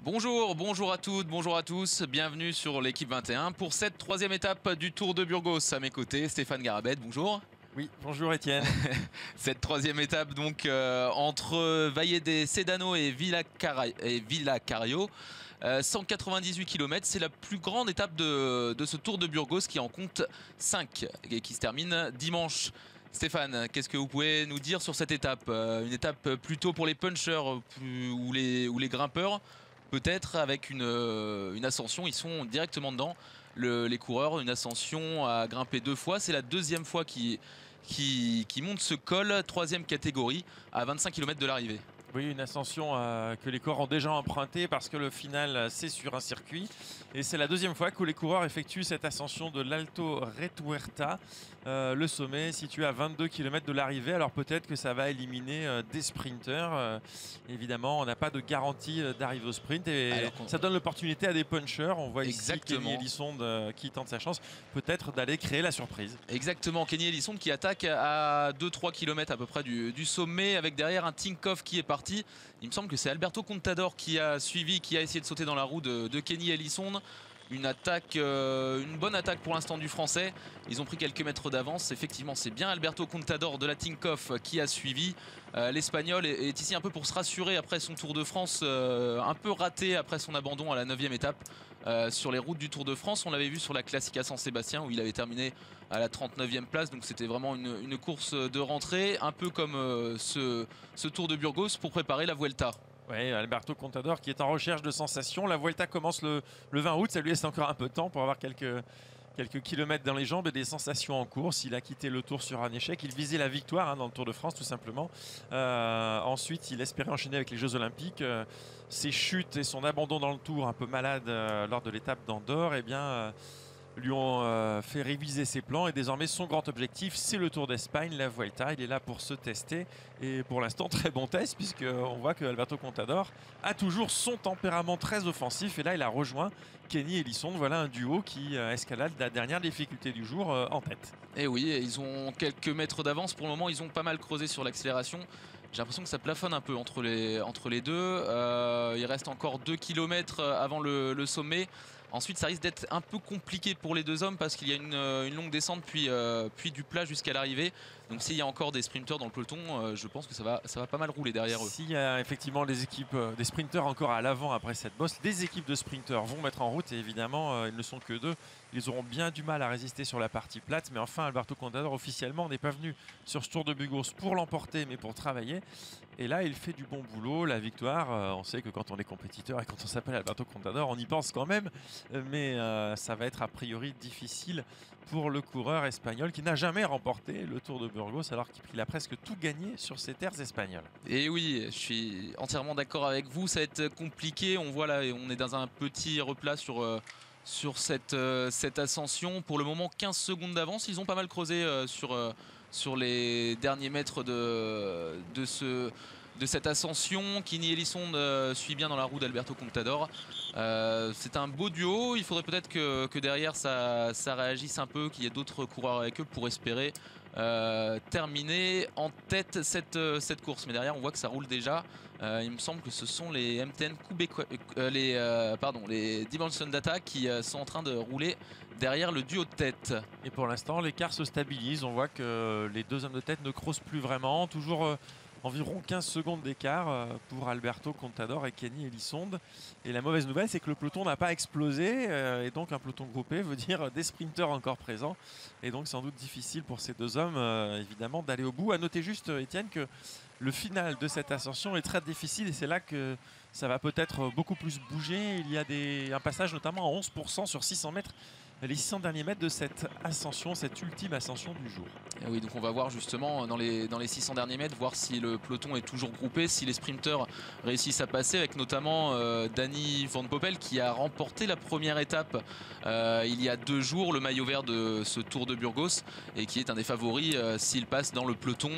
Bonjour, bonjour à toutes, bonjour à tous, bienvenue sur l'équipe 21 pour cette troisième étape du Tour de Burgos. À mes côtés, Stéphane Garabet, bonjour. Oui, bonjour Étienne. Cette troisième étape donc entre Valle de Sedano et Villacario, 198 km, c'est la plus grande étape de ce Tour de Burgos qui en compte 5 et qui se termine dimanche. Stéphane, qu'est-ce que vous pouvez nous dire sur cette étape? Une étape plutôt pour les punchers ou les grimpeurs, peut-être avec une ascension, ils sont directement dedans, les coureurs, une ascension à grimper 2 fois. C'est la deuxième fois qui monte ce col, troisième catégorie, à 25 km de l'arrivée. Oui, une ascension que les coureurs ont déjà empruntée parce que le final c'est sur un circuit et c'est la deuxième fois que les coureurs effectuent cette ascension de l'Alto Retuerta, le sommet situé à 22 km de l'arrivée. Alors peut-être que ça va éliminer des sprinters, évidemment on n'a pas de garantie d'arriver au sprint et ça donne l'opportunité à des punchers. On voit ici Kenny Elissonde qui tente sa chance peut-être d'aller créer la surprise. Exactement, Kenny Elissonde qui attaque à 2-3 km à peu près du sommet, avec derrière un Tinkoff qui est parti. Il me semble que c'est Alberto Contador qui a suivi, qui a essayé de sauter dans la roue de Kenny Elissonde. Une bonne attaque pour l'instant du français. Ils ont pris quelques mètres d'avance. Effectivement, c'est bien Alberto Contador de la Tinkoff qui a suivi. L'Espagnol est ici un peu pour se rassurer après son Tour de France, un peu raté après son abandon à la 9e étape sur les routes du Tour de France. On l'avait vu sur la Classica San Sébastien où il avait terminé à la 39e place. Donc c'était vraiment une course de rentrée, un peu comme ce Tour de Burgos pour préparer la Vuelta. Oui, Alberto Contador qui est en recherche de sensations. La Vuelta commence le 20 août, ça lui laisse encore un peu de temps pour avoir quelques kilomètres dans les jambes et des sensations en course. Il a quitté le Tour sur un échec. Il visait la victoire dans le Tour de France tout simplement. Ensuite, il espérait enchaîner avec les Jeux Olympiques. Ses chutes et son abandon dans le Tour, un peu malade lors de l'étape d'Andorre, eh bien, lui ont fait réviser ses plans et désormais son grand objectif c'est le Tour d'Espagne, la Vuelta. Il est là pour se tester et pour l'instant très bon test puisqu'on voit que Alberto Contador a toujours son tempérament très offensif et là il a rejoint Kenny Elissonde. Voilà un duo qui escalade la dernière difficulté du jour en tête. Et oui, ils ont quelques mètres d'avance pour le moment, ils ont pas mal creusé sur l'accélération. J'ai l'impression que ça plafonne un peu entre les deux. Il reste encore 2 km avant le sommet. Ensuite, ça risque d'être un peu compliqué pour les deux hommes parce qu'il y a une longue descente puis du plat jusqu'à l'arrivée. Donc s'il y a encore des sprinters dans le peloton, je pense que ça va pas mal rouler derrière eux. S'il y a effectivement des équipes, des sprinters encore à l'avant après cette bosse, des équipes de sprinters vont mettre en route et évidemment ils ne sont que deux. Ils auront bien du mal à résister sur la partie plate, mais enfin Alberto Contador officiellement n'est pas venu sur ce Tour de Burgos pour l'emporter mais pour travailler. Et là il fait du bon boulot, la victoire, on sait que quand on est compétiteur et quand on s'appelle Alberto Contador on y pense quand même, mais ça va être a priori difficile pour le coureur espagnol qui n'a jamais remporté le Tour de Burgos alors qu'il a presque tout gagné sur ces terres espagnoles. Et oui, je suis entièrement d'accord avec vous, ça va être compliqué. On voit là, on est dans un petit replat sur cette ascension. Pour le moment 15 secondes d'avance, ils ont pas mal creusé sur les derniers mètres de cette ascension. Kenny Elissonde suit bien dans la roue d'Alberto Contador. C'est un beau duo, il faudrait peut-être que derrière ça réagisse un peu, qu'il y ait d'autres coureurs avec eux pour espérer terminer en tête cette course. Mais derrière on voit que ça roule déjà. Il me semble que ce sont les MTN les Dimension Data qui sont en train de rouler derrière le duo de tête. Et pour l'instant l'écart se stabilise, on voit que les deux hommes de tête ne creusent plus vraiment, toujours environ 15 secondes d'écart pour Alberto Contador et Kenny Elissonde. Et la mauvaise nouvelle, c'est que le peloton n'a pas explosé. Et donc un peloton groupé veut dire des sprinters encore présents. Et donc sans doute difficile pour ces deux hommes, évidemment, d'aller au bout. À noter juste, Étienne, que le final de cette ascension est très difficile. Et c'est là que ça va peut-être beaucoup plus bouger. Il y a un passage notamment à 11% sur 600 mètres. Les 600 derniers mètres de cette ascension, cette ultime ascension du jour. Et oui, donc on va voir justement dans les 600 derniers mètres, voir si le peloton est toujours groupé, si les sprinters réussissent à passer, avec notamment Dani Van Poppel qui a remporté la première étape il y a 2 jours, le maillot vert de ce Tour de Burgos, et qui est un des favoris s'il passe dans le peloton,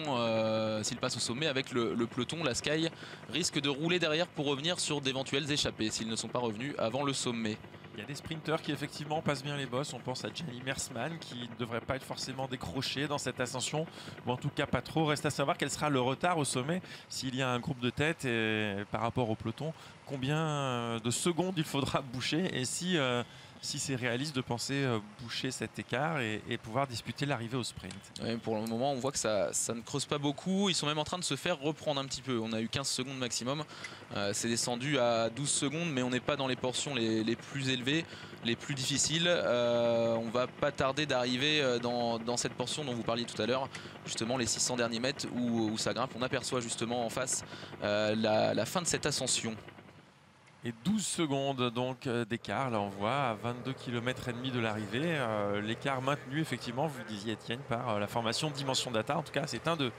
s'il passe au sommet avec le peloton. La Sky risque de rouler derrière pour revenir sur d'éventuelles échappées s'ils ne sont pas revenus avant le sommet. Il y a des sprinteurs qui effectivement passent bien les bosses. On pense à Gianni Mersman qui ne devrait pas être forcément décroché dans cette ascension, ou en tout cas pas trop. Reste à savoir quel sera le retard au sommet s'il y a un groupe de tête et par rapport au peloton, combien de secondes il faudra boucher et si c'est réaliste de penser boucher cet écart et pouvoir disputer l'arrivée au sprint. Ouais, pour le moment, on voit que ça ne creuse pas beaucoup. Ils sont même en train de se faire reprendre un petit peu. On a eu 15 secondes maximum. C'est descendu à 12 secondes, mais on n'est pas dans les portions les plus élevées, les plus difficiles. On va pas tarder d'arriver dans cette portion dont vous parliez tout à l'heure, justement les 600 derniers mètres où ça grimpe. On aperçoit justement en face la fin de cette ascension. Et 12 secondes donc d'écart, là on voit à 22 km et demi de l'arrivée, l'écart maintenu effectivement, vous le disiez Étienne, par la formation Dimension Data. En tout cas c'est un de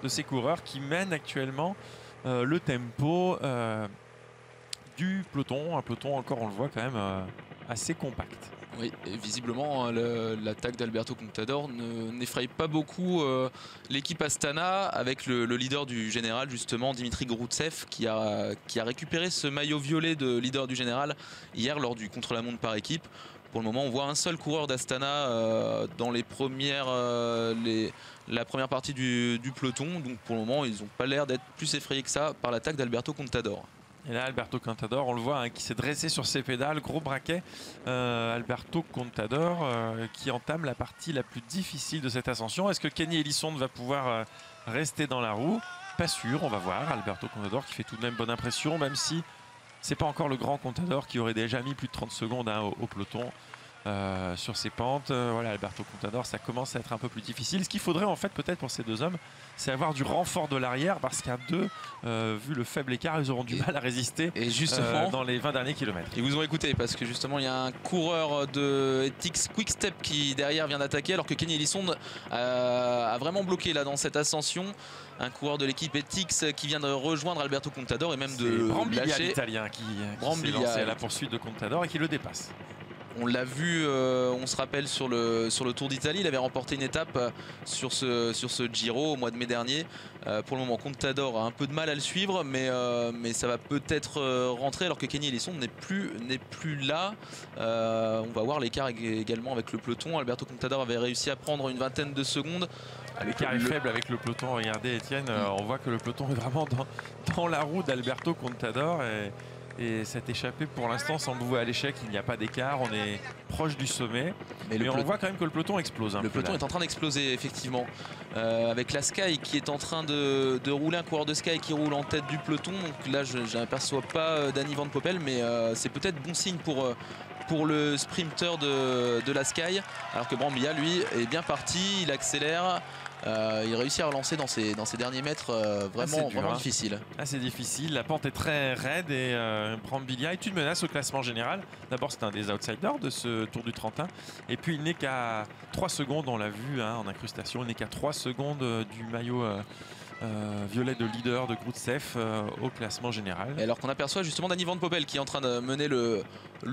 ces coureurs qui mène actuellement le tempo du peloton, un peloton encore on le voit quand même assez compact. Oui, et visiblement l'attaque d'Alberto Contador n'effraie pas beaucoup l'équipe Astana, avec le leader du général justement, Dimitri Groutsev, qui a récupéré ce maillot violet de leader du général hier lors du contre-la-montre par équipe. Pour le moment, on voit un seul coureur d'Astana dans la première partie du peloton. Donc pour le moment, ils n'ont pas l'air d'être plus effrayés que ça par l'attaque d'Alberto Contador. Et là, Alberto Contador, on le voit, hein, qui s'est dressé sur ses pédales, gros braquet. Alberto Contador qui entame la partie la plus difficile de cette ascension. Est-ce que Kenny Elissonde va pouvoir rester dans la roue? Pas sûr, on va voir. Alberto Contador qui fait tout de même bonne impression, même si c'est pas encore le grand Contador qui aurait déjà mis plus de 30 secondes hein, au peloton. Sur ces pentes, voilà, Alberto Contador, ça commence à être un peu plus difficile. Ce qu'il faudrait en fait peut-être pour ces deux hommes, c'est avoir du renfort de l'arrière, parce qu'à deux, vu le faible écart, ils auront du mal à résister justement, dans les 20 derniers kilomètres. Ils vous ont écouté parce que justement il y a un coureur de Ethics Quick-Step qui derrière vient d'attaquer, alors que Kenny Elissonde a vraiment bloqué là dans cette ascension. Un coureur de l'équipe Ethics qui vient de rejoindre Alberto Contador et même de Brambilla, l'italien, qui s'est lancé à la poursuite de Contador et qui le dépasse. On l'a vu, on se rappelle sur le Tour d'Italie, il avait remporté une étape sur ce Giro au mois de mai dernier. Pour le moment, Contador a un peu de mal à le suivre, mais ça va peut-être rentrer, alors que Kenny Elissonde n'est plus là. On va voir l'écart également avec le peloton. Alberto Contador avait réussi à prendre une vingtaine de secondes. L'écart est faible avec le peloton. Regardez Étienne, on voit que le peloton est vraiment dans la roue d'Alberto Contador. Et cette échappée pour l'instant semble vouée à l'échec. Il n'y a pas d'écart, on est proche du sommet, mais on voit quand même que le peloton explose. Le peloton est en train d'exploser effectivement, avec la Sky qui est en train de rouler, un coureur de Sky qui roule en tête du peloton. Donc là je n'aperçois pas Danny Van Poppel, mais c'est peut-être bon signe pour le sprinter de la Sky, alors que Brambilla lui est bien parti, il accélère. Il réussit à relancer dans ses derniers mètres, vraiment difficile. Ah, c'est difficile, la pente est très raide et Brambilla est une menace au classement général. D'abord c'est un des outsiders de ce Tour du Trentin, et puis il n'est qu'à 3 secondes, on l'a vu hein, en incrustation, il n'est qu'à 3 secondes du maillot violet de leader de Groutsev au classement général. Et alors qu'on aperçoit justement Danny Van Poppel qui est en train de mener le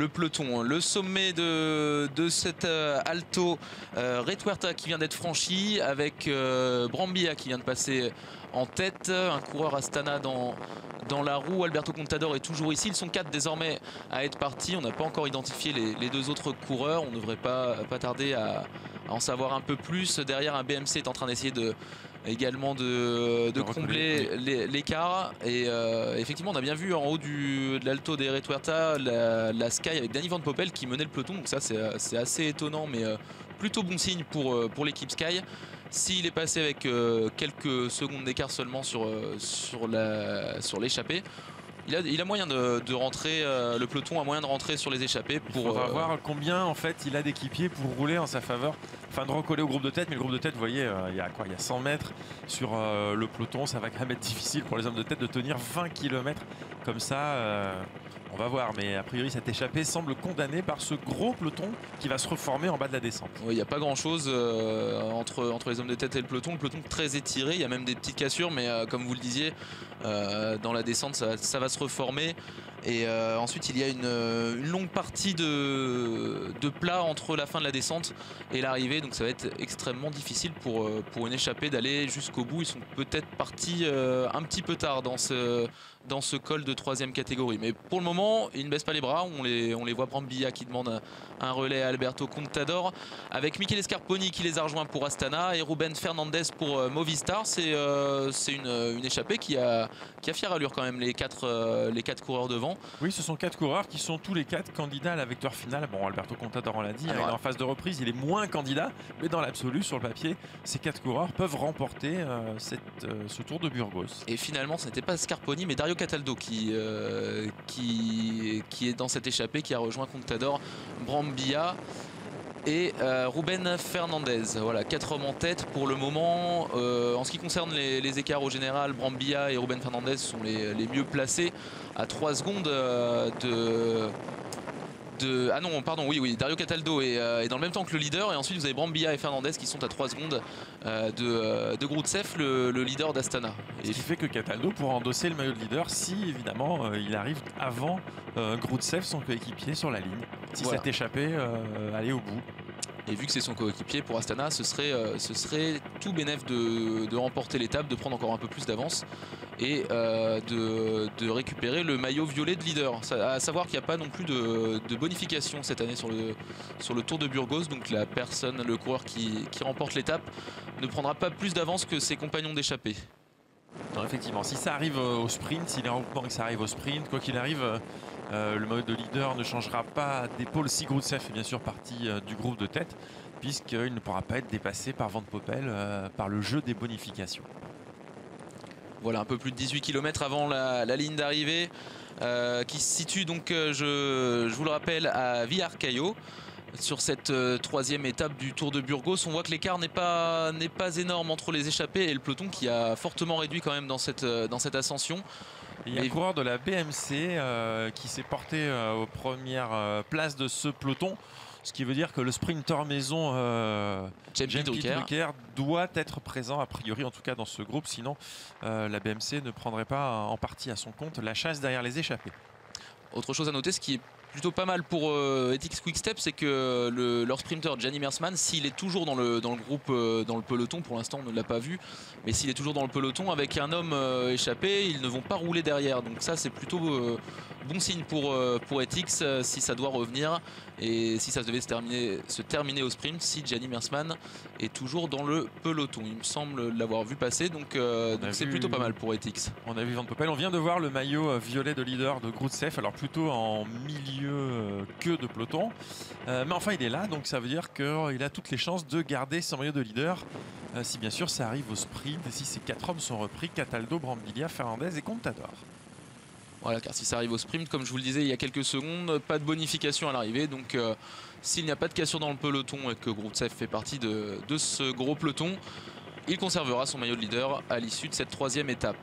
peloton. Le sommet de cet Alto Retuerta qui vient d'être franchi, avec Brambilla qui vient de passer en tête. Un coureur Astana dans la roue. Alberto Contador est toujours ici. Ils sont 4 désormais à être partis. On n'a pas encore identifié les 2 autres coureurs. On ne devrait pas tarder à en savoir un peu plus. Derrière, un BMC est en train d'essayer également de combler l'écart. Et effectivement, on a bien vu en haut de l'Alto de Retuerta la Sky avec Danny Van Poppel qui menait le peloton. Donc ça, c'est assez étonnant, mais plutôt bon signe pour l'équipe Sky. S'il est passé avec quelques secondes d'écart seulement sur l'échappée, il a moyen de rentrer, le peloton a moyen de rentrer sur les échappées. Il faudra voir combien en fait il a d'équipiers pour rouler en sa faveur, enfin de recoller au groupe de tête. Mais le groupe de tête, vous voyez, il y a 100 mètres sur le peloton. Ça va quand même être difficile pour les hommes de tête de tenir 20 km comme ça. On va voir, mais a priori cette échappée semble condamnée par ce gros peloton qui va se reformer en bas de la descente. Oui, il n'y a pas grand chose entre les hommes de tête et le peloton très étiré, il y a même des petites cassures, mais comme vous le disiez, dans la descente ça va se reformer. Et ensuite il y a une longue partie de plat entre la fin de la descente et l'arrivée, donc ça va être extrêmement difficile pour une échappée d'aller jusqu'au bout. Ils sont peut-être partis un petit peu tard dans dans ce col de 3e catégorie. Mais pour le moment, ils ne baissent pas les bras. On les voit Brambilla qui demande un relais à Alberto Contador, avec Michele Scarponi qui les a rejoints pour Astana et Ruben Fernandez pour Movistar. C'est une échappée qui a fière allure quand même, les quatre coureurs devant. Oui, ce sont 4 coureurs qui sont tous les 4 candidats à la victoire finale. Bon, Alberto Contador, on l'a dit, il est en phase de reprise, il est moins candidat, mais dans l'absolu, sur le papier, ces 4 coureurs peuvent remporter ce Tour de Burgos. Et finalement, ce n'était pas Scarponi, mais Dario Cataldo qui est dans cette échappée, qui a rejoint Contador, Brambilla et Ruben Fernandez. Voilà, 4 hommes en tête pour le moment. En ce qui concerne les écarts au général, Brambilla et Ruben Fernandez sont les mieux placés à 3 secondes ah non, pardon, oui, Dario Cataldo est dans le même temps que le leader, et ensuite vous avez Brambilla et Fernandez qui sont à 3 secondes de Groutsev, le leader d'Astana. Ce qui fait que Cataldo pourra endosser le maillot de leader si évidemment il arrive avant Groutsev, son coéquipier, sur la ligne. Si cette échappée allait au bout. Et vu que c'est son coéquipier pour Astana, ce serait tout bénef de remporter l'étape, de prendre encore un peu plus d'avance et de récupérer le maillot violet de leader. À savoir qu'il n'y a pas non plus de bonification cette année sur le Tour de Burgos, donc le coureur qui remporte l'étape ne prendra pas plus d'avance que ses compagnons d'échappée. Non, effectivement, si ça arrive au sprint, s'il est en regroupement et que ça arrive au sprint, quoi qu'il arrive, le mode de leader ne changera pas d'épaule si Groutsev est bien sûr parti du groupe de tête, puisqu'il ne pourra pas être dépassé par Van Poppel par le jeu des bonifications. Voilà, un peu plus de 18 km avant la ligne d'arrivée, qui se situe donc, je vous le rappelle, à Villarcayo. Sur cette 3e étape du Tour de Burgos, on voit que l'écart n'est pas énorme entre les échappés et le peloton, qui a fortement réduit quand même dans cette ascension. Il y a un coureur de la BMC qui s'est porté aux premières places de ce peloton, ce qui veut dire que le sprinter maison James Drucker doit être présent a priori, en tout cas dans ce groupe, sinon la BMC ne prendrait pas en partie à son compte la chasse derrière les échappés. Autre chose à noter, ce qui est plutôt pas mal pour Ethics Quick-Step, c'est que leur sprinter Gianni Mersman, s'il est toujours dans le groupe, dans le peloton, pour l'instant on ne l'a pas vu, mais s'il est toujours dans le peloton avec un homme échappé, ils ne vont pas rouler derrière. Donc ça c'est plutôt bon signe pour Ethics si ça doit revenir et si ça devait se terminer au sprint, si Gianni Mersman est toujours dans le peloton. Il me semble l'avoir vu passer, donc c'est plutôt pas mal pour Ethics. On a vu Van Poppel, on vient de voir le maillot violet de leader de Groutsev, alors plutôt en milieu que de peloton, mais enfin il est là, donc ça veut dire qu'il a toutes les chances de garder son maillot de leader si bien sûr ça arrive au sprint et si ces 4 hommes sont repris, Cataldo, Brambilla, Fernandez et Contador. Voilà, car si ça arrive au sprint, comme je vous le disais il y a quelques secondes, pas de bonification à l'arrivée, donc s'il n'y a pas de cassure dans le peloton et que Groutsev fait partie de ce gros peloton, il conservera son maillot de leader à l'issue de cette 3e étape.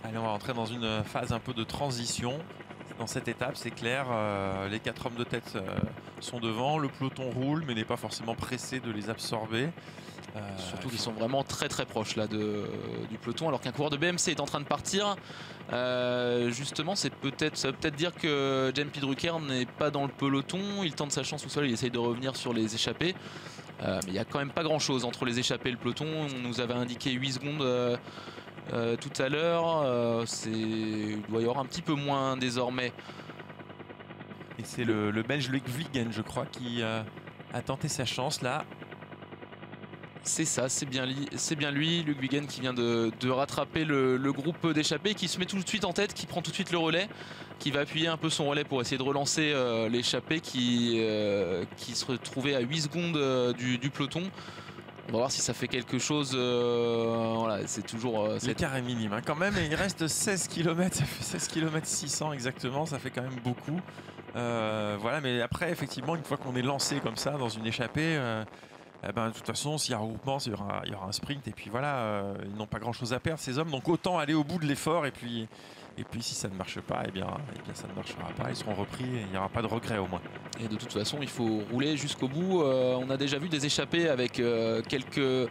Allez, on va entrer dans une phase un peu de transition dans cette étape, c'est clair. Les 4 hommes de tête sont devant, le peloton roule mais n'est pas forcément pressé de les absorber. Surtout qu'ils sont vraiment très proches là du peloton, alors qu'un coureur de BMC est en train de partir. Justement, ça veut peut-être dire que James Drucker n'est pas dans le peloton. Il tente sa chance tout seul, il essaye de revenir sur les échappés. Mais il n'y a quand même pas grand chose entre les échappés et le peloton. On nous avait indiqué 8 secondes tout à l'heure. Il doit y avoir un petit peu moins désormais. Et c'est le Belge Luc Vliegen, je crois, qui a tenté sa chance là. C'est ça, c'est bien lui, Luc Wiggen, qui vient de rattraper le groupe d'échappés, qui se met tout de suite en tête, qui prend tout de suite le relais, qui va appuyer un peu son relais pour essayer de relancer l'échappé qui se retrouvait à 8 secondes du peloton. On va voir si ça fait quelque chose. Voilà, c'est toujours. L'écart est minime hein, quand même, et il reste 16 km, ça fait 16 km 600 exactement, ça fait quand même beaucoup. Voilà, mais après, effectivement, une fois qu'on est lancé comme ça dans une échappée. De toute façon, s'il y a un regroupement, il y aura un sprint et puis voilà, ils n'ont pas grand chose à perdre ces hommes, donc autant aller au bout de l'effort et puis si ça ne marche pas, eh bien ça ne marchera pas, ils seront repris et il n'y aura pas de regret au moins. Et de toute façon, il faut rouler jusqu'au bout. On a déjà vu des échappées avec quelques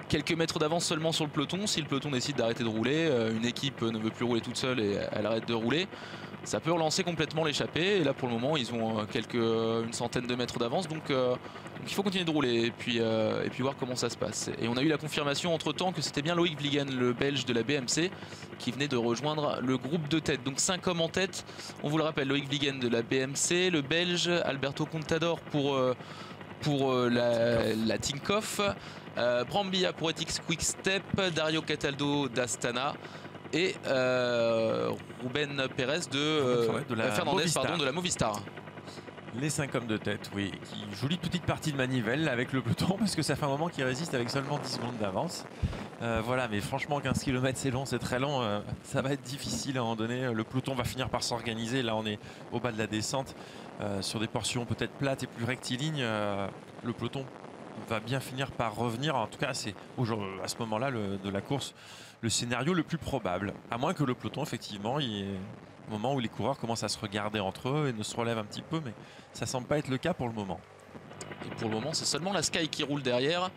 quelques mètres d'avance seulement sur le peloton. Si le peloton décide d'arrêter de rouler, une équipe ne veut plus rouler toute seule et elle arrête de rouler, ça peut relancer complètement l'échappée. Et là pour le moment ils ont une centaine de mètres d'avance, donc il faut continuer de rouler et puis voir comment ça se passe. Et on a eu la confirmation entre temps que c'était bien Loïc Vliegen, le belge de la BMC, qui venait de rejoindre le groupe de tête. Donc 5 hommes en tête, on vous le rappelle, Loïc Vliegen de la BMC, le belge Alberto Contador pour la Tinkoff, Brambilla pour Ethics Quick Step, Dario Cataldo d'Astana et Ruben Pérez de la Movistar. Les 5 hommes de tête, oui, qui jolie petite partie de manivelle avec le peloton parce que ça fait un moment qu'ils résistent avec seulement 10 secondes d'avance. Voilà, mais franchement 15 km c'est long, c'est très long, ça va être difficile à un moment donné. Le peloton va finir par s'organiser. Là on est au bas de la descente, sur des portions peut-être plates et plus rectilignes. Le peloton va bien finir par revenir. En tout cas c'est à ce moment-là de la course le scénario le plus probable, à moins que le peloton effectivement il y ait un moment où les coureurs commencent à se regarder entre eux et ne se relèvent un petit peu, mais ça semble pas être le cas pour le moment. Et pour le moment c'est seulement la Sky qui roule derrière.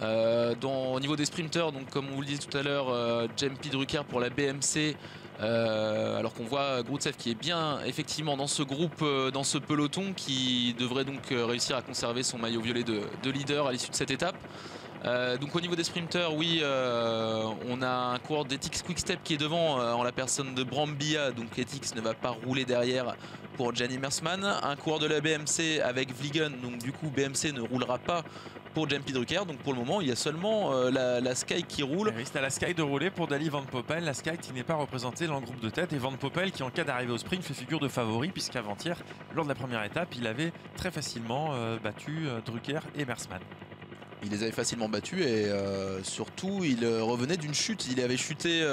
Au niveau des sprinters, donc comme on vous le disait tout à l'heure, JP Drucker pour la BMC, alors qu'on voit Groutsev qui est bien effectivement dans ce groupe, dans ce peloton, qui devrait donc réussir à conserver son maillot violet de leader à l'issue de cette étape. Donc au niveau des sprinters, oui, on a un coureur d'Ethics Quick Step qui est devant en la personne de Brambilla, donc Ethics ne va pas rouler derrière pour Gianni Mersman. Un coureur de la BMC avec Vliegen, donc du coup BMC ne roulera pas pour JP Drucker. Donc pour le moment il y a seulement la Sky qui roule. C'est à la Sky de rouler pour Dali Van Poppel, la Sky qui n'est pas représentée dans le groupe de tête, et Van Poppel qui en cas d'arrivée au sprint fait figure de favori, puisqu'avant-hier lors de la première étape il avait très facilement battu Drucker et Mersman. Il les avait facilement battus et surtout il revenait d'une chute. Il avait chuté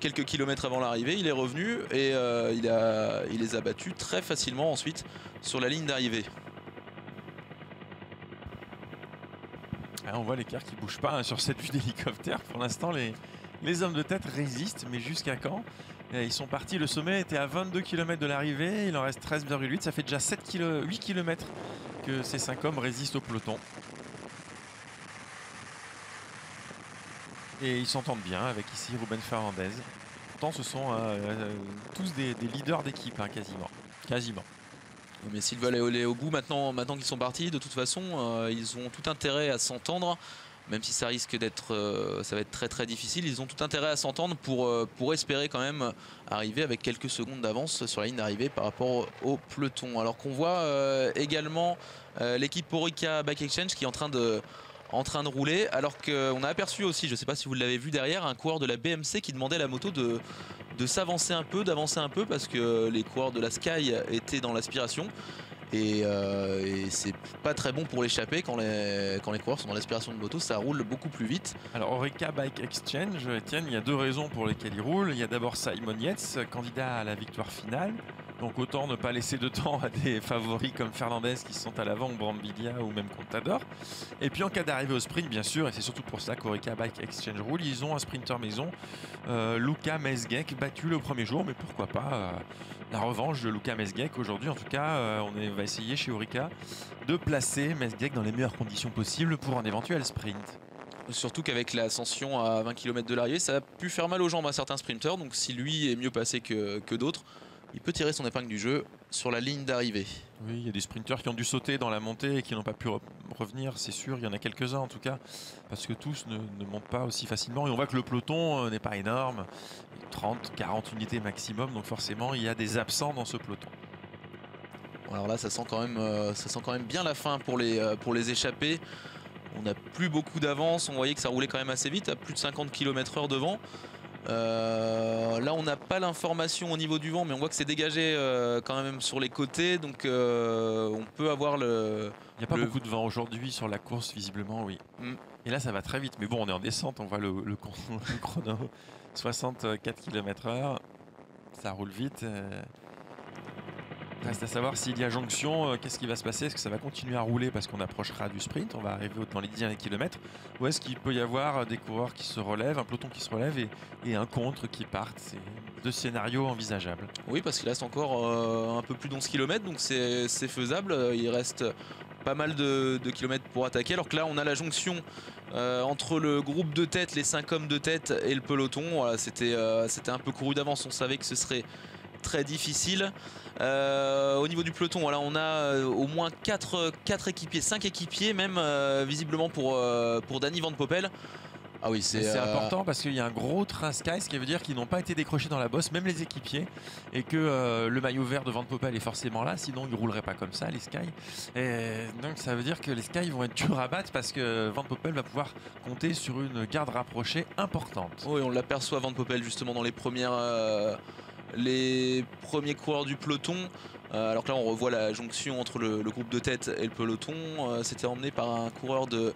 quelques kilomètres avant l'arrivée, il est revenu et il les a battus très facilement ensuite sur la ligne d'arrivée. On voit l'écart qui ne bouge pas sur cette vue d'hélicoptère. Pour l'instant les hommes de tête résistent, mais jusqu'à quand? Ils sont partis, le sommet était à 22 km de l'arrivée, il en reste 13,8, ça fait déjà 8 km que ces 5 hommes résistent au peloton. Et ils s'entendent bien avec ici Ruben Fernandez. Pourtant ce sont tous des leaders d'équipe, hein, quasiment. Mais s'ils veulent aller au bout maintenant qu'ils sont partis, de toute façon ils ont tout intérêt à s'entendre, même si ça risque d'être ça va être très très difficile. Ils ont tout intérêt à s'entendre pour espérer quand même arriver avec quelques secondes d'avance sur la ligne d'arrivée par rapport au peloton. Alors qu'on voit également l'équipe Orica Bike Exchange qui est en train de rouler, alors qu'on a aperçu aussi, je ne sais pas si vous l'avez vu derrière, un coureur de la BMC qui demandait à la moto de s'avancer un peu, d'avancer un peu, parce que les coureurs de la Sky étaient dans l'aspiration et c'est pas très bon pour l'échapper quand les coureurs sont dans l'aspiration de moto, ça roule beaucoup plus vite. Alors Orica Bike Exchange, Etienne, il y a 2 raisons pour lesquelles il roule. Il y a d'abord Simon Yates, candidat à la victoire finale. Donc autant ne pas laisser de temps à des favoris comme Fernandez qui sont à l'avant, ou Brambilla ou même Contador. Et puis en cas d'arrivée au sprint, bien sûr, et c'est surtout pour ça qu'Orica Bike Exchange roule, ils ont un sprinter maison, Luka Mesgek, battu le premier jour, mais pourquoi pas la revanche de Luka Mesgek aujourd'hui. En tout cas, on va essayer chez Orica de placer Mesgek dans les meilleures conditions possibles pour un éventuel sprint. Surtout qu'avec l'ascension à 20 km de l'arrivée, ça a pu faire mal aux jambes à certains sprinters, donc si lui est mieux passé que d'autres, il peut tirer son épingle du jeu sur la ligne d'arrivée. Oui, il y a des sprinteurs qui ont dû sauter dans la montée et qui n'ont pas pu revenir, c'est sûr. Il y en a quelques-uns en tout cas, parce que tous ne montent pas aussi facilement. Et on voit que le peloton n'est pas énorme, 30, 40 unités maximum, donc forcément il y a des absents dans ce peloton. Alors là, ça sent quand même bien la fin pour les échappés. On n'a plus beaucoup d'avance, on voyait que ça roulait quand même assez vite, à plus de 50 km/h devant. Là on n'a pas l'information au niveau du vent, mais on voit que c'est dégagé quand même sur les côtés, donc on peut avoir le... Il n'y a pas beaucoup de vent aujourd'hui sur la course visiblement, oui. Et là ça va très vite, mais bon on est en descente, on voit le chrono 64 km/h, ça roule vite. Reste à savoir s'il y a jonction, qu'est-ce qui va se passer? Est-ce que ça va continuer à rouler parce qu'on approchera du sprint, on va arriver dans les 10 derniers kilomètres, ou est-ce qu'il peut y avoir des coureurs qui se relèvent, un peloton qui se relève et un contre qui parte? C'est 2 scénarios envisageables. Oui, parce qu'il reste encore un peu plus d'11 km, donc c'est faisable. Il reste pas mal de kilomètres pour attaquer. Alors que là, on a la jonction entre le groupe de tête, les 5 hommes de tête et le peloton. Voilà, c'était un peu couru d'avance. On savait que ce serait très difficile. Au niveau du peloton, voilà, on a au moins 4 équipiers, 5 équipiers même, visiblement pour Danny Van Poppel. Ah oui, c'est important parce qu'il y a un gros train Sky, ce qui veut dire qu'ils n'ont pas été décrochés dans la bosse, même les équipiers, et que le maillot vert de Van Poppel est forcément là, sinon ils ne rouleraient pas comme ça, les Sky. Et donc ça veut dire que les Sky vont être durs à battre parce que Van Poppel va pouvoir compter sur une garde rapprochée importante. Oui, on l'aperçoit Van Poppel justement dans les premiers coureurs du peloton. Alors que là, on revoit la jonction entre le groupe de tête et le peloton. C'était emmené par un coureur de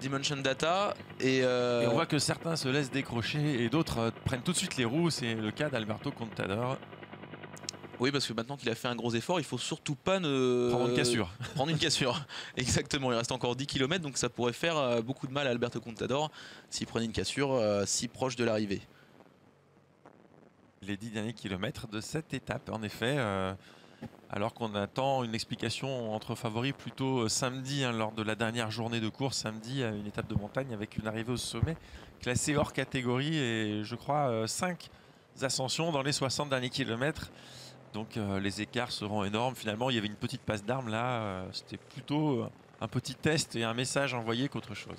Dimension Data et on voit que certains se laissent décrocher et d'autres prennent tout de suite les roues. C'est le cas d'Alberto Contador. Oui, parce que maintenant qu'il a fait un gros effort, il faut surtout pas prendre une cassure. Prendre une cassure. Exactement, il reste encore 10 km, donc ça pourrait faire beaucoup de mal à Alberto Contador s'il prenait une cassure si proche de l'arrivée. Les 10 derniers kilomètres de cette étape, en effet, alors qu'on attend une explication entre favoris plutôt samedi, hein, lors de la dernière journée de course, samedi, à une étape de montagne avec une arrivée au sommet classée hors catégorie et je crois 5 ascensions dans les 60 derniers kilomètres. Donc les écarts seront énormes. Finalement, il y avait une petite passe d'armes là. C'était plutôt un petit test et un message envoyé qu'autre chose.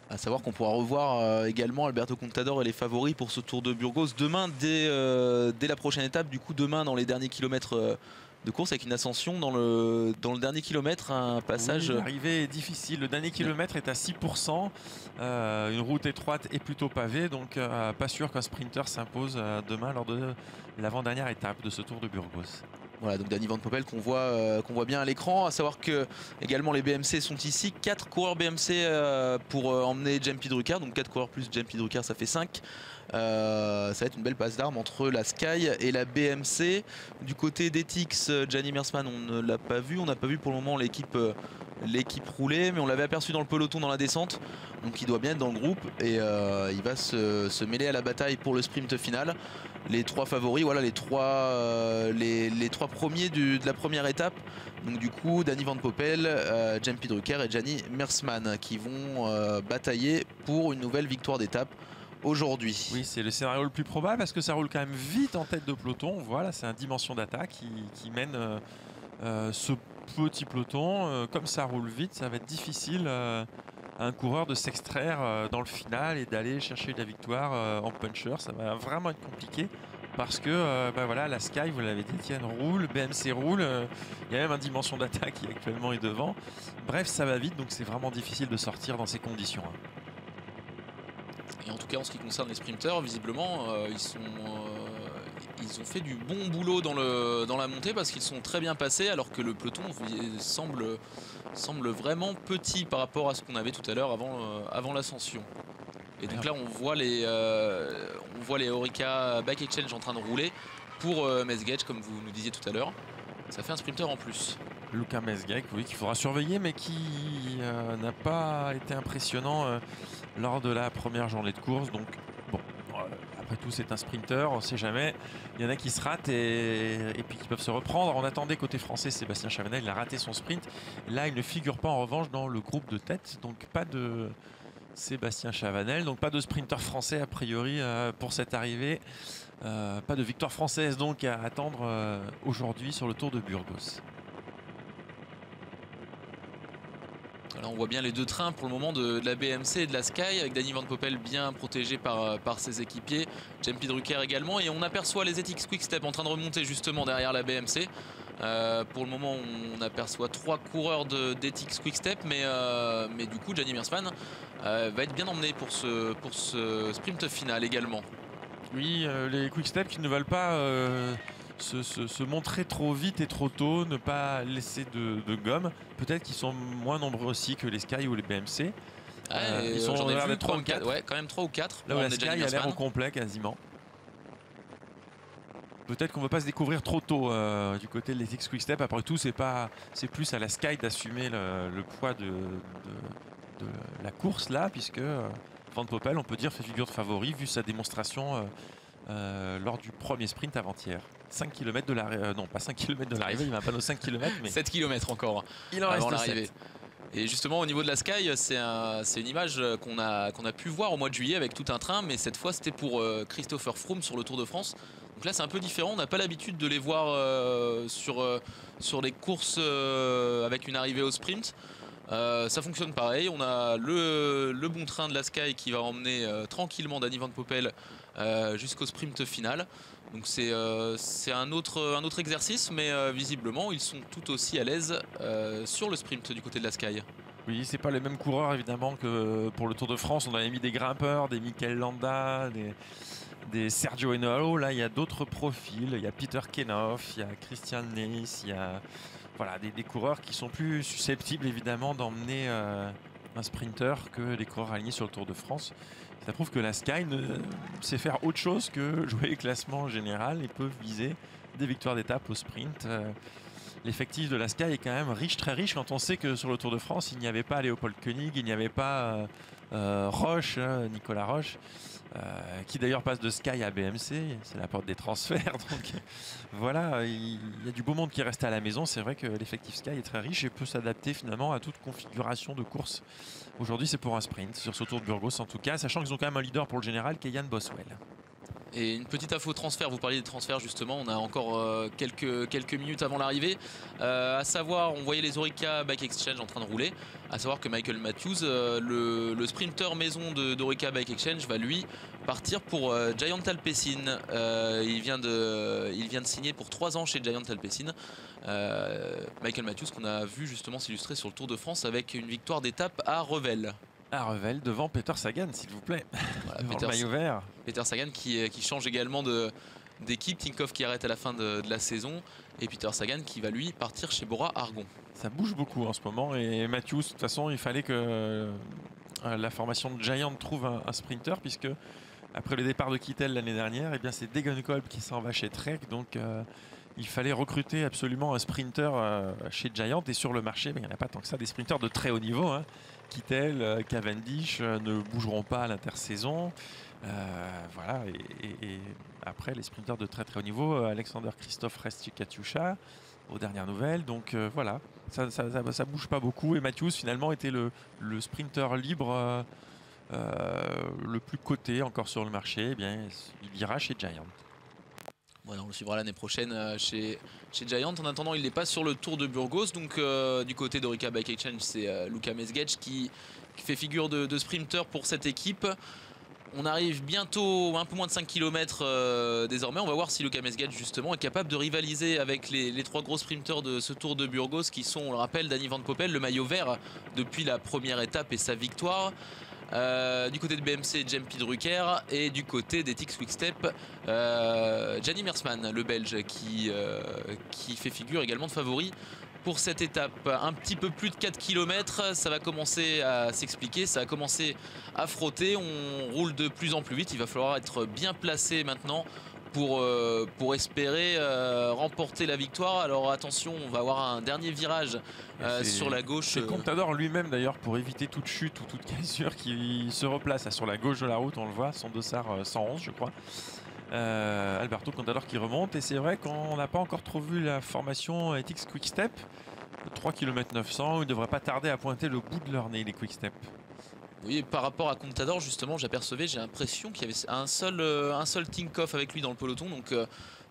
À savoir qu'on pourra revoir également Alberto Contador et les favoris pour ce Tour de Burgos demain dès la prochaine étape. Du coup, demain dans les derniers kilomètres de course avec une ascension dans le dernier kilomètre, un passage. Oui, l'arrivée est difficile. Le dernier kilomètre est à 6%. Une route étroite et plutôt pavée. Donc pas sûr qu'un sprinter s'impose demain lors de l'avant-dernière étape de ce Tour de Burgos. Voilà, donc Danny Van Poppel qu'on voit bien à l'écran. À savoir que également les BMC sont ici. 4 coureurs BMC pour emmener Jampi Drucker. Donc 4 coureurs plus Jampi Drucker, ça fait 5. Ça va être une belle passe d'armes entre la Sky et la BMC. Du côté d'Etix, Gianni Meersman, on ne l'a pas vu. On n'a pas vu pour le moment l'équipe rouler, mais on l'avait aperçu dans le peloton dans la descente. Donc il doit bien être dans le groupe et il va se mêler à la bataille pour le sprint final. Les 3 favoris, voilà les 3 premiers de la première étape. Donc du coup, Danny Van Poppel, Jampi Drucker et Gianni Meersman qui vont batailler pour une nouvelle victoire d'étape aujourd'hui. Oui, c'est le scénario le plus probable parce que ça roule quand même vite en tête de peloton. Voilà, c'est un dimension d'attaque qui mène ce petit peloton. Comme ça roule vite, ça va être difficile à un coureur de s'extraire dans le final et d'aller chercher la victoire en puncher. Ça va vraiment être compliqué parce que voilà, la Sky, vous l'avez dit, Etienne, roule, BMC roule. Il y a même un dimension d'attaque qui actuellement est devant. Bref, ça va vite, donc c'est vraiment difficile de sortir dans ces conditions. Et en tout cas, en ce qui concerne les sprinters, visiblement, ils ont fait du bon boulot dans la montée parce qu'ils sont très bien passés, alors que le peloton semble vraiment petit par rapport à ce qu'on avait tout à l'heure avant l'ascension. Et donc là, on voit les Orica Bike Exchange en train de rouler pour Mesgej, comme vous nous disiez tout à l'heure. Ça fait un sprinter en plus. Luca Mesgej, oui, qu'il faudra surveiller, mais qui n'a pas été impressionnant lors de la première journée de course. Donc, bon, après tout, c'est un sprinter, on ne sait jamais. Il y en a qui se ratent et puis qui peuvent se reprendre. On attendait côté français, Sébastien Chavanel, il a raté son sprint. Là, il ne figure pas en revanche dans le groupe de tête, donc pas de Sébastien Chavanel, donc pas de sprinter français a priori pour cette arrivée. Pas de victoire française donc à attendre aujourd'hui sur le Tour de Burgos. Là, on voit bien les 2 trains pour le moment de la BMC et de la Sky, avec Danny Van Poppel bien protégé par ses équipiers, Jampi Drucker également, et on aperçoit les ETX Quick-Step en train de remonter justement derrière la BMC. Pour le moment, on aperçoit 3 coureurs d'ETX Quick-Step, mais du coup, Gianni Meersman va être bien emmené pour ce sprint final également. Oui, les Quick-Step qui ne veulent pas se montrer trop vite et trop tôt, ne pas laisser de gomme. Peut-être qu'ils sont moins nombreux aussi que les Sky ou les BMC. Ils sont j'en ai vu 3 ou 4. Ouais, quand même 3 ou 4. Là où la Sky a l'air au complet quasiment. Peut-être qu'on ne veut pas se découvrir trop tôt du côté de l'ETX Quick-Step. Après tout, c'est plus à la Sky d'assumer le poids de la course là, puisque Van Poppel, on peut dire, fait figure de favori vu sa démonstration lors du premier sprint avant-hier. 5 km de l'arrivée, non pas 5 km de l'arrivée, il y a un panneau 5 km, mais 7 km encore il en avant reste l'arrivée. 7. Et justement au niveau de la Sky, c'est une image qu'on a pu voir au mois de juillet avec tout un train, mais cette fois c'était pour Christopher Froome sur le Tour de France. Donc là c'est un peu différent, on n'a pas l'habitude de les voir sur les courses avec une arrivée au sprint. Ça fonctionne pareil, on a le bon train de la Sky qui va emmener tranquillement Danny Van Poppel jusqu'au sprint final. Donc c'est un autre exercice, mais visiblement ils sont tout aussi à l'aise sur le sprint du côté de la Sky. Oui, c'est pas les mêmes coureurs évidemment que pour le Tour de France. On avait mis des grimpeurs, des Mikel Landa, des Sergio Henao. Là, il y a d'autres profils. Il y a Peter Kenoff, il y a Christian Neis, il y a voilà, des coureurs qui sont plus susceptibles évidemment d'emmener un sprinter que les coureurs alignés sur le Tour de France. Ça prouve que la Sky sait faire autre chose que jouer le classement général et peut viser des victoires d'étape au sprint. L'effectif de la Sky est quand même riche, très riche, quand on sait que sur le Tour de France, il n'y avait pas Léopold Koenig, il n'y avait pas Roche, Nicolas Roche, qui d'ailleurs passe de Sky à BMC, c'est la porte des transferts. Donc voilà, il y a du beau monde qui reste à la maison. C'est vrai que l'effectif Sky est très riche et peut s'adapter finalement à toute configuration de course. Aujourd'hui, c'est pour un sprint, sur ce Tour de Burgos en tout cas, sachant qu'ils ont quand même un leader pour le général qui est Yann Boswell. Et une petite info transfert, vous parliez des transferts justement, on a encore quelques minutes avant l'arrivée. À savoir, on voyait les Orica Bike Exchange en train de rouler. À savoir que Michael Matthews, le sprinter maison d'Orica Bike Exchange, va lui partir pour Giant Alpecin. Il vient de signer pour 3 ans chez Giant Alpecin. Michael Matthews qu'on a vu justement s'illustrer sur le Tour de France avec une victoire d'étape à Revel. À Revel, devant Peter Sagan, s'il vous plaît. Voilà, devant le maillot vert. Peter Sagan qui change également d'équipe. Tinkoff qui arrête à la fin de la saison. Et Peter Sagan qui va lui partir chez Bora Argon. Ça bouge beaucoup en ce moment. Et Matthews, de toute façon, il fallait que la formation de Giant trouve un sprinter, puisque après le départ de Kittel l'année dernière, eh bien c'est Degenkolb qui s'en va chez Trek. Donc il fallait recruter absolument un sprinter chez Giant. Et sur le marché, il n'y en a pas tant que ça, des sprinters de très haut niveau. Hein. Kittel, Cavendish ne bougeront pas à l'intersaison. Voilà. Et après, les sprinters de très très haut niveau, Alexander Christophe reste chez Katyusha, aux dernières nouvelles. Donc voilà, ça bouge pas beaucoup. Et Matthews, finalement, était le sprinter libre le plus coté encore sur le marché. Eh bien, il ira chez Giant. Voilà, on le suivra l'année prochaine chez Giant. En attendant, il n'est pas sur le Tour de Burgos. Donc du côté d'Orica Bike Exchange, c'est Luka Mesgec qui fait figure de sprinter pour cette équipe. On arrive bientôt un peu moins de 5 km désormais. On va voir si Luka Mesgec justement est capable de rivaliser avec les 3 gros sprinters de ce Tour de Burgos qui sont, on le rappelle, Danny Van Poppel, le maillot vert depuis la première étape et sa victoire. Du côté de BMC, Jempi Drucker, et du côté d'Ethics Quick-Step, Gianni Meersman, le Belge, qui fait figure également de favori pour cette étape. Un petit peu plus de 4 km, ça va commencer à s'expliquer, ça a commencé à frotter, on roule de plus en plus vite, il va falloir être bien placé maintenant pour espérer remporter la victoire. Alors attention, on va avoir un dernier virage sur la gauche. C'est Contador lui-même d'ailleurs, pour éviter toute chute ou toute cassure, qui se replace sur la gauche de la route. On le voit, son dossard 111 je crois. Alberto Contador qui remonte, et c'est vrai qu'on n'a pas encore trop vu la formation Ethics Quick-Step. 3 km 900, ils ne devraient pas tarder à pointer le bout de leur nez, les Quick-Step. Oui, par rapport à Contador, justement, j'ai l'impression qu'il y avait un seul Tinkoff avec lui dans le peloton. Donc,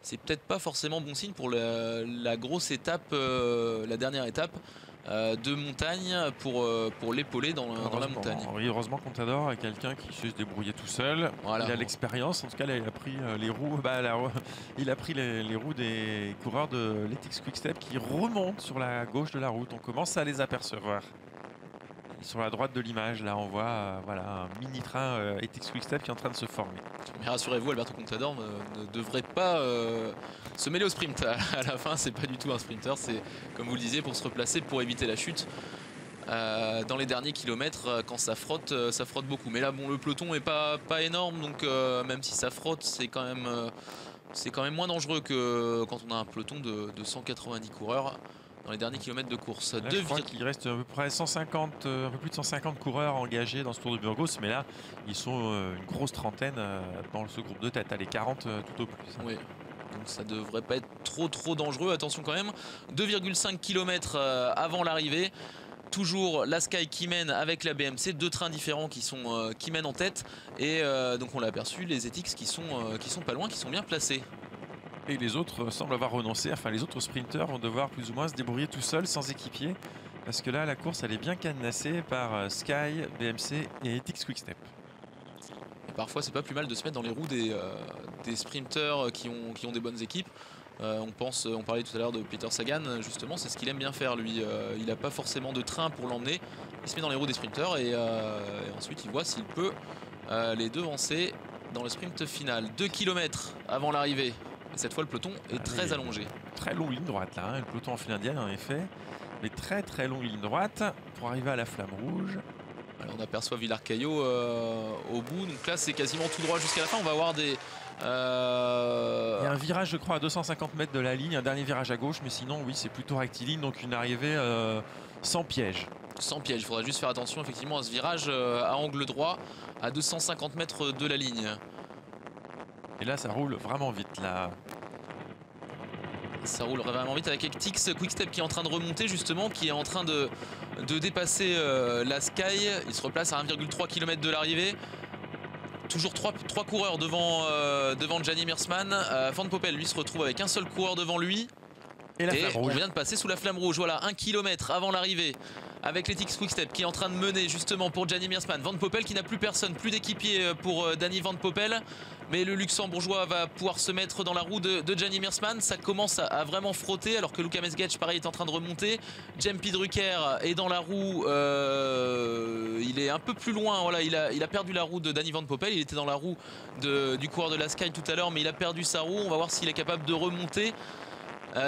c'est peut-être pas forcément bon signe pour la grosse étape, la dernière étape de montagne pour l'épauler dans la montagne. Oui, heureusement, Contador est quelqu'un qui sait se débrouiller tout seul. Voilà. Il a l'expérience. En tout cas, là, il a pris les roues. Il a pris les roues des coureurs de l'Ethics Quick-Step qui remontent sur la gauche de la route. On commence à les apercevoir. Sur la droite de l'image, là, on voit voilà, un mini train Ethics Quick-Step qui est en train de se former. Mais rassurez-vous, Alberto Contador ne devrait pas se mêler au sprint. À la fin, c'est pas du tout un sprinter. C'est, comme vous le disiez, pour se replacer, pour éviter la chute. Dans les derniers kilomètres, quand ça frotte beaucoup. Mais là, bon, le peloton est pas énorme, donc même si ça frotte, c'est quand même moins dangereux que quand on a un peloton de 190 coureurs. dans les derniers kilomètres de course. Là, je crois qu'il reste à peu près 150, un peu plus de 150 coureurs engagés dans ce Tour de Burgos, mais là ils sont une grosse trentaine dans ce groupe de tête, allez 40 tout au plus. Oui. Donc ça devrait pas être trop dangereux. Attention quand même, 2,5 km avant l'arrivée. Toujours la Sky qui mène avec la BMC, 2 trains différents qui mènent en tête. Et donc on l'a aperçu, les Etixx qui sont pas loin, qui sont bien placés. Et les autres semblent avoir renoncé, enfin les autres sprinteurs vont devoir plus ou moins se débrouiller tout seuls, sans équipier. Parce que là la course elle est bien cadenassée par Sky, BMC et Etixx Quick-Step. Et parfois c'est pas plus mal de se mettre dans les roues des sprinteurs qui ont des bonnes équipes. On parlait tout à l'heure de Peter Sagan, justement, c'est ce qu'il aime bien faire lui. Il n'a pas forcément de train pour l'emmener. Il se met dans les roues des sprinteurs et ensuite il voit s'il peut les devancer dans le sprint final. 2 km avant l'arrivée. Et cette fois le peloton est très allongé. Très longue ligne droite là, hein. Le peloton en file indienne en effet. Mais très longue ligne droite pour arriver à la flamme rouge. Alors on aperçoit Villar-Caillot au bout. Donc là c'est quasiment tout droit jusqu'à la fin. On va avoir des... Il y a un virage je crois à 250 mètres de la ligne, un dernier virage à gauche, mais sinon oui c'est plutôt rectiligne, donc une arrivée sans piège. Sans piège, il faudra juste faire attention effectivement à ce virage à angle droit à 250 mètres de la ligne. Et là ça roule vraiment vite là. Ça roule vraiment vite avec Etixx Quick-Step qui est en train de remonter justement, qui est en train de dépasser la Sky. Il se replace à 1,3 km de l'arrivée. Toujours trois coureurs devant Gianni Meersman. Van Poppel lui se retrouve avec un seul coureur devant lui. Et on vient de passer sous la flamme rouge. Voilà, 1 km avant l'arrivée avec l'Etixx Quick-Step qui est en train de mener justement pour Gianni Meersman. Van Poppel qui n'a plus personne, plus d'équipier pour Danny Van Poppel. Mais le luxembourgeois va pouvoir se mettre dans la roue de Gianni Meersman. Ça commence à vraiment frotter alors que Luka Mesgetch pareil est en train de remonter. J.P. Drucker est dans la roue. Il est un peu plus loin. Voilà, il a perdu la roue de Danny Van Poppel. Il était dans la roue du coureur de la Sky tout à l'heure, mais il a perdu sa roue. On va voir s'il est capable de remonter.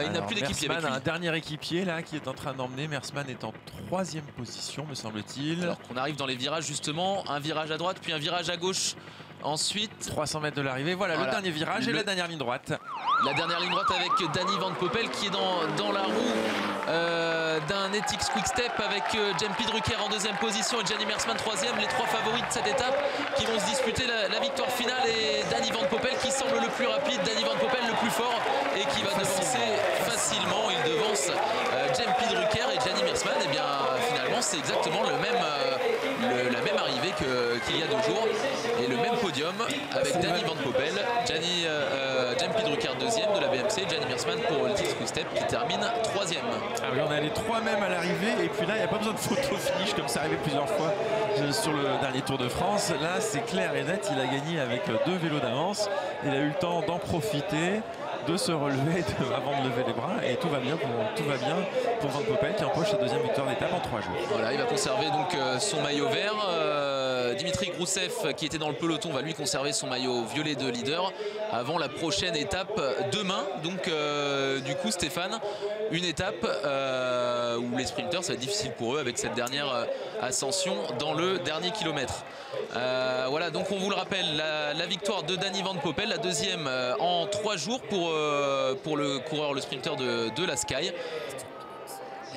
Il n'a plus d'équipier avec lui. Un dernier équipier là qui est en train d'emmener. Meersman est en 3e position me semble-t-il. Alors qu'on arrive dans les virages justement. Un virage à droite puis un virage à gauche. Ensuite 300 mètres de l'arrivée, voilà le dernier virage et la dernière ligne droite. La dernière ligne droite avec Danny Van Poppel qui est dans la roue d'un Etixx Quick-Step avec J.P. Drucker en 2e position et Gianni Meersman 3e. Les 3 favoris de cette étape qui vont se disputer la victoire finale, et Danny Van Poppel qui semble le plus rapide, Danny Van Poppel le plus fort et qui va devancer facilement. Il devance J.P. Drucker et Gianni Meersman. Et bien finalement c'est exactement la même arrivée qu'il y a 2 jours et le même podium avec Danny Van Poppel, J.P. Drucker 2e de la BMC, Gianni Meersman pour l'Etixx Quick-Step qui termine 3e. Ah oui, on a les 3 mêmes à l'arrivée et puis là il n'y a pas besoin de photo finish comme ça arrivé plusieurs fois sur le dernier Tour de France. Là c'est clair et net, il a gagné avec 2 vélos d'avance, il a eu le temps d'en profiter, de se relever avant de lever les bras et tout va bien pour Van Poppel qui empoche sa 2e victoire d'étape en 3 jours. Voilà, il va conserver donc son maillot vert. Dimitri Grousseff qui était dans le peloton va lui conserver son maillot violet de leader avant la prochaine étape demain. Donc du coup Stéphane, une étape où les sprinters ça va être difficile pour eux avec cette dernière ascension dans le dernier kilomètre. Voilà, donc on vous le rappelle, la victoire de Danny Van Poppel, la 2e en 3 jours pour le coureur, le sprinter de la Sky.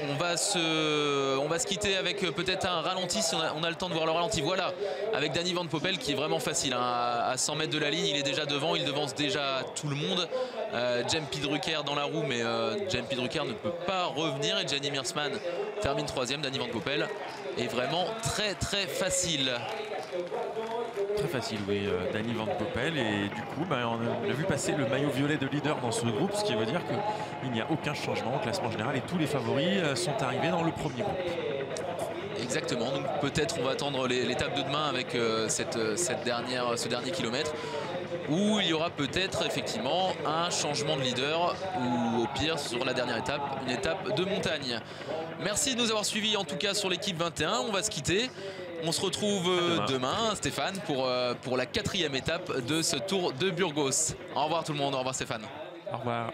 On va se quitter avec peut-être un ralenti si on a le temps de voir le ralenti. Voilà, avec Danny Van Poppel qui est vraiment facile hein. À 100 mètres de la ligne il est déjà devant, il devance déjà tout le monde. J.P. Drucker dans la roue, mais J.P. Drucker ne peut pas revenir et Gianni Meersman termine 3e. Danny Van Poppel est vraiment très facile. Très facile, oui, Danny Van Poppel. Et du coup, on a vu passer le maillot violet de leader dans ce groupe, ce qui veut dire qu'il n'y a aucun changement au classement général et tous les favoris sont arrivés dans le premier groupe. Exactement, donc peut-être on va attendre l'étape de demain avec ce dernier kilomètre où il y aura peut-être effectivement un changement de leader ou au pire sur la dernière étape, une étape de montagne. Merci de nous avoir suivis en tout cas sur l'équipe 21, on va se quitter. On se retrouve demain, Stéphane, pour la 4e étape de ce Tour de Burgos. Au revoir tout le monde, au revoir Stéphane. Au revoir.